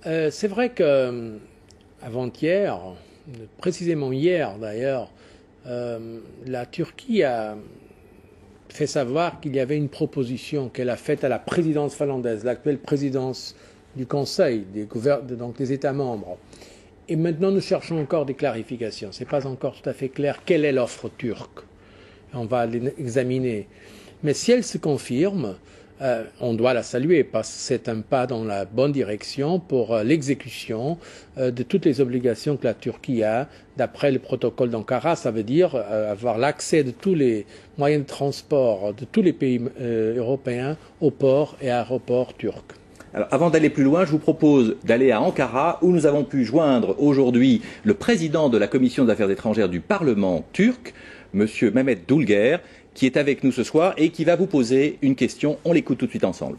C'est vrai que avant-hier, précisément hier d'ailleurs, la Turquie a fait savoir qu'il y avait une proposition qu'elle a faite à la présidence finlandaise, l'actuelle présidence du Conseil, donc des États membres. Et maintenant, nous cherchons encore des clarifications. Ce n'est pas encore tout à fait clair quelle est l'offre turque. On va l'examiner. Mais si elle se confirme, on doit la saluer parce que c'est un pas dans la bonne direction pour l'exécution de toutes les obligations que la Turquie a d'après le protocole d'Ankara. Ça veut dire avoir l'accès de tous les moyens de transport de tous les pays européens aux ports et aéroports turcs. Alors, avant d'aller plus loin, je vous propose d'aller à Ankara, où nous avons pu joindre aujourd'hui le président de la Commission des Affaires étrangères du Parlement turc, Monsieur Mehmet Dulger, qui est avec nous ce soir et qui va vous poser une question. On l'écoute tout de suite ensemble.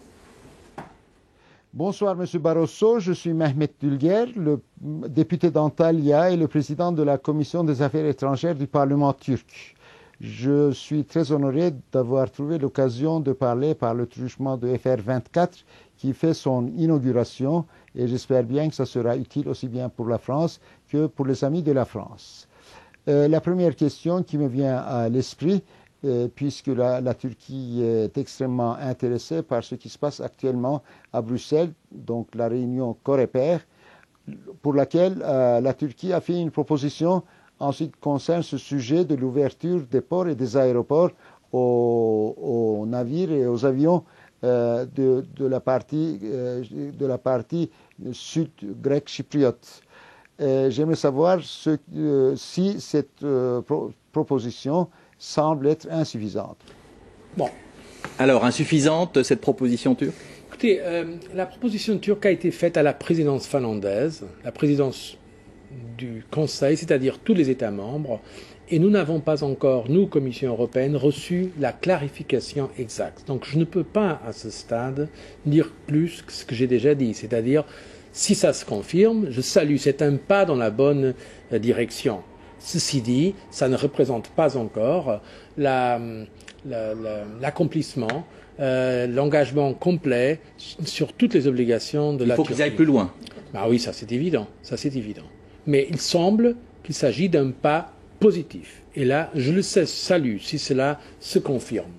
Bonsoir Monsieur Barroso, je suis Mehmet Dulger, le député d'Antalya et le président de la Commission des Affaires étrangères du Parlement turc. Je suis très honoré d'avoir trouvé l'occasion de parler par le truchement de FR24 qui fait son inauguration et j'espère bien que ça sera utile aussi bien pour la France que pour les amis de la France. La première question qui me vient à l'esprit, puisque la Turquie est extrêmement intéressée par ce qui se passe actuellement à Bruxelles, donc la réunion Coreper, pour laquelle la Turquie a fait une proposition en ce qui concerne ce sujet de l'ouverture des ports et des aéroports aux navires et aux avions de la partie sud grecque chypriote. J'aimerais savoir si cette proposition semble être insuffisante. Bon. Alors, insuffisante, cette proposition turque? Écoutez, la proposition turque a été faite à la présidence finlandaise, la présidence du Conseil, c'est-à-dire tous les États membres, et nous n'avons pas encore, nous, Commission européenne, reçu la clarification exacte. Donc je ne peux pas, à ce stade, dire plus que ce que j'ai déjà dit, c'est-à-dire, si ça se confirme, je salue, c'est un pas dans la bonne direction. Ceci dit, ça ne représente pas encore l'accomplissement, l'engagement complet sur toutes les obligations de la Turquie. Il faut qu'ils aillent plus loin. Ah oui, ça c'est évident, ça c'est évident. Mais il semble qu'il s'agit d'un pas positif. Et là, je le salue si cela se confirme.